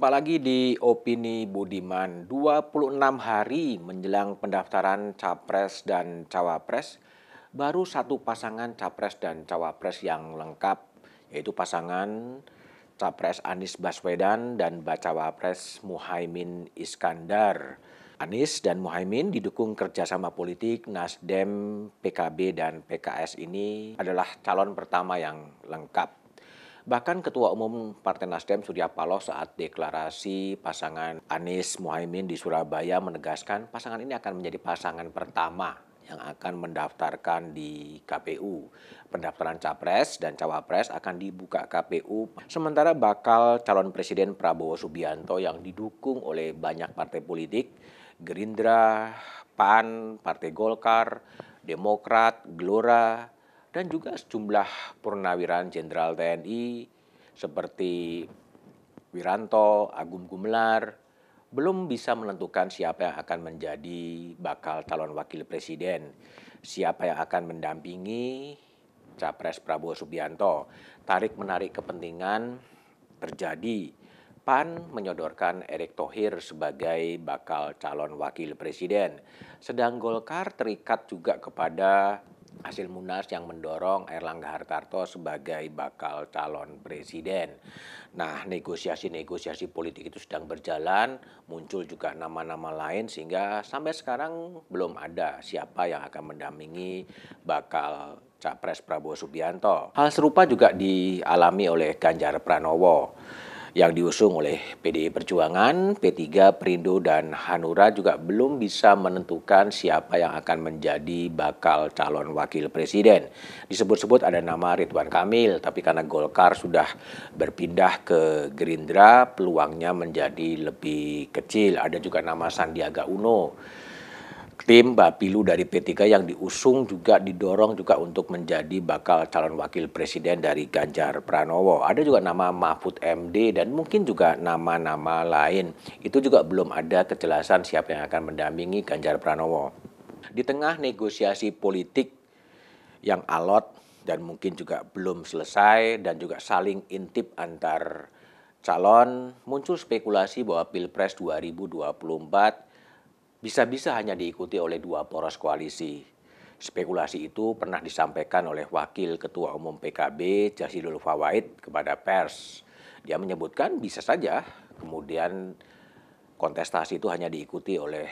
Jumpa lagi di Opini Budiman. 26 hari menjelang pendaftaran Capres dan Cawapres, baru satu pasangan Capres dan Cawapres yang lengkap, yaitu pasangan Capres Anies Baswedan dan Bacawapres Muhaimin Iskandar. Anies dan Muhaimin didukung kerjasama politik Nasdem, PKB, dan PKS ini adalah calon pertama yang lengkap. Bahkan Ketua Umum Partai Nasdem Surya Paloh saat deklarasi pasangan Anies Muhaimin di Surabaya menegaskan pasangan ini akan menjadi pasangan pertama yang akan mendaftarkan di KPU. Pendaftaran Capres dan Cawapres akan dibuka KPU, sementara bakal calon Presiden Prabowo Subianto yang didukung oleh banyak partai politik, Gerindra, PAN, Partai Golkar, Demokrat, Gelora, dan juga sejumlah purnawirawan Jenderal TNI seperti Wiranto, Agung Gumelar belum bisa menentukan siapa yang akan menjadi bakal calon wakil presiden, siapa yang akan mendampingi Capres Prabowo Subianto. Tarik-menarik kepentingan terjadi. PAN menyodorkan Erick Thohir sebagai bakal calon wakil presiden, sedang Golkar terikat juga kepada hasil Munas yang mendorong Airlangga Hartarto sebagai bakal calon presiden. Nah, negosiasi-negosiasi politik itu sedang berjalan, muncul juga nama-nama lain sehingga sampai sekarang belum ada siapa yang akan mendampingi bakal Capres Prabowo Subianto. Hal serupa juga dialami oleh Ganjar Pranowo yang diusung oleh PDI Perjuangan, P3, Perindo, dan Hanura juga belum bisa menentukan siapa yang akan menjadi bakal calon wakil presiden. Disebut-sebut ada nama Ridwan Kamil, tapi karena Golkar sudah berpindah ke Gerindra, peluangnya menjadi lebih kecil. Ada juga nama Sandiaga Uno. Tim Bapilu dari P3 yang diusung juga didorong juga untuk menjadi bakal calon wakil presiden dari Ganjar Pranowo. Ada juga nama Mahfud MD dan mungkin juga nama-nama lain. Itu juga belum ada kejelasan siapa yang akan mendampingi Ganjar Pranowo. Di tengah negosiasi politik yang alot dan mungkin juga belum selesai dan juga saling intip antar calon, muncul spekulasi bahwa Pilpres 2024 bisa-bisa hanya diikuti oleh dua poros koalisi. Spekulasi itu pernah disampaikan oleh Wakil Ketua Umum PKB Jazilul Fawait kepada pers. Dia menyebutkan bisa saja kemudian kontestasi itu hanya diikuti oleh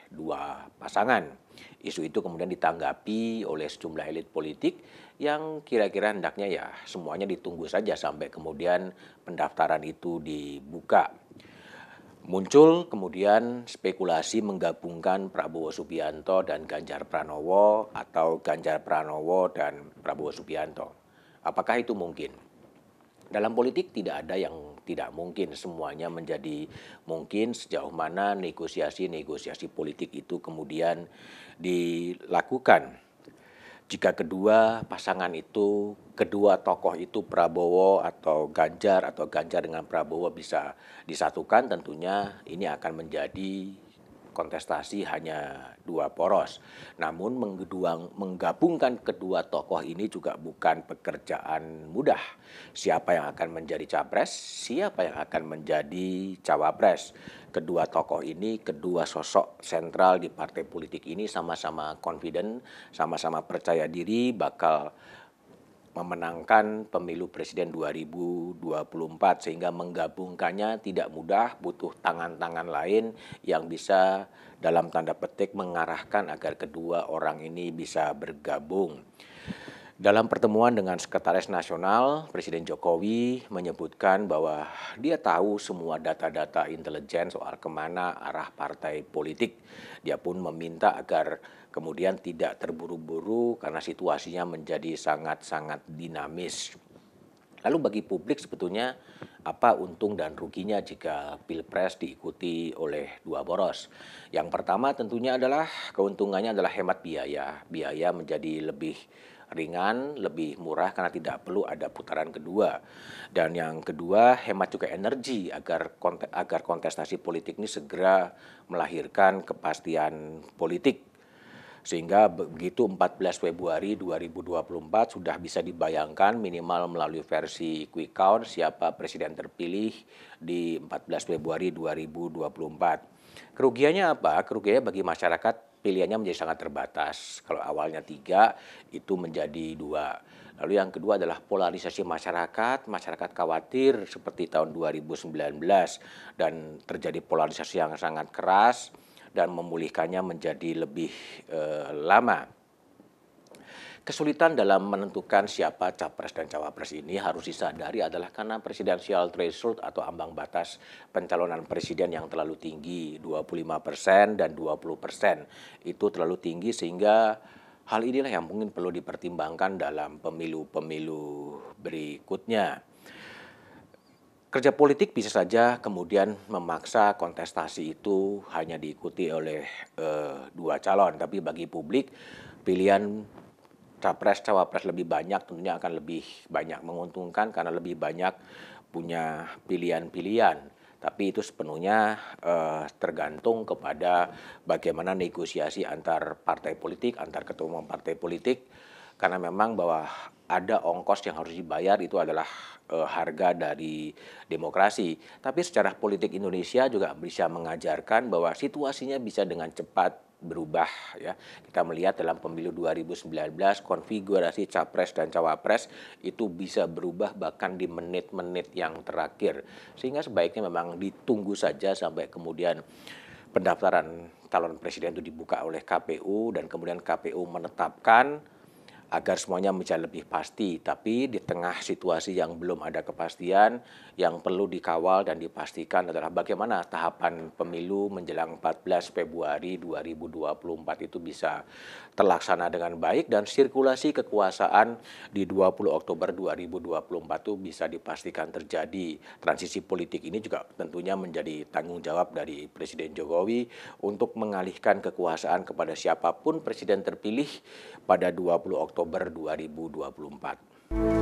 dua pasangan. Isu itu kemudian ditanggapi oleh sejumlah elit politik yang kira-kira hendaknya ya semuanya ditunggu saja sampai kemudian pendaftaran itu dibuka. Muncul kemudian spekulasi menggabungkan Prabowo Subianto dan Ganjar Pranowo atau Ganjar Pranowo dan Prabowo Subianto. Apakah itu mungkin? Dalam politik tidak ada yang tidak mungkin, semuanya menjadi mungkin sejauh mana negosiasi-negosiasi politik itu kemudian dilakukan. Jika kedua pasangan itu, kedua tokoh itu Prabowo atau Ganjar dengan Prabowo bisa disatukan, tentunya ini akan menjadi kontestasi hanya dua poros. Namun menggabungkan kedua tokoh ini juga bukan pekerjaan mudah. Siapa yang akan menjadi capres, siapa yang akan menjadi cawapres. Kedua tokoh ini, kedua sosok sentral di partai politik ini sama-sama confident, sama-sama percaya diri bakal memenangkan pemilu presiden 2024 sehingga menggabungkannya tidak mudah, butuh tangan-tangan lain yang bisa dalam tanda petik mengarahkan agar kedua orang ini bisa bergabung. Dalam pertemuan dengan Sekretaris Nasional, Presiden Jokowi menyebutkan bahwa dia tahu semua data-data intelijen soal kemana arah partai politik. Dia pun meminta agar kemudian tidak terburu-buru karena situasinya menjadi sangat-sangat dinamis. Lalu bagi publik sebetulnya apa untung dan ruginya jika Pilpres diikuti oleh dua poros? Yang pertama tentunya adalah keuntungannya adalah hemat biaya. Biaya menjadi lebih ringan, lebih murah karena tidak perlu ada putaran kedua. Dan yang kedua, hemat juga energi agar kontestasi politik ini segera melahirkan kepastian politik. Sehingga begitu 14 Februari 2024 sudah bisa dibayangkan minimal melalui versi quick count siapa presiden terpilih di 14 Februari 2024. Kerugiannya apa? Kerugiannya bagi masyarakat pilihannya menjadi sangat terbatas. Kalau awalnya 3, itu menjadi 2. Lalu yang kedua adalah polarisasi masyarakat. Masyarakat khawatir seperti tahun 2019 dan terjadi polarisasi yang sangat keras dan memulihkannya menjadi lebih lama. Kesulitan dalam menentukan siapa capres dan cawapres ini harus disadari adalah karena presidensial threshold atau ambang batas pencalonan presiden yang terlalu tinggi, 25% dan 20%. Itu terlalu tinggi sehingga hal inilah yang mungkin perlu dipertimbangkan dalam pemilu-pemilu berikutnya. Kerja politik bisa saja kemudian memaksa kontestasi itu hanya diikuti oleh dua calon, tapi bagi publik pilihan capres-cawapres lebih banyak tentunya akan lebih banyak menguntungkan karena lebih banyak punya pilihan-pilihan. Tapi itu sepenuhnya tergantung kepada bagaimana negosiasi antar partai politik, antar ketua umum partai politik, karena memang bahwa ada ongkos yang harus dibayar itu adalah harga dari demokrasi. Tapi secara politik Indonesia juga bisa mengajarkan bahwa situasinya bisa dengan cepat berubah ya. Kita melihat dalam pemilu 2019 konfigurasi capres dan cawapres itu bisa berubah bahkan di menit-menit yang terakhir. Sehingga sebaiknya memang ditunggu saja sampai kemudian pendaftaran calon presiden itu dibuka oleh KPU dan kemudian KPU menetapkan agar semuanya menjadi lebih pasti. Tapi di tengah situasi yang belum ada kepastian, yang perlu dikawal dan dipastikan adalah bagaimana tahapan pemilu menjelang 14 Februari 2024 itu bisa terlaksana dengan baik dan sirkulasi kekuasaan di 20 Oktober 2024 itu bisa dipastikan terjadi. Transisi politik ini juga tentunya menjadi tanggung jawab dari Presiden Jokowi untuk mengalihkan kekuasaan kepada siapapun presiden terpilih pada 20 Oktober 2024.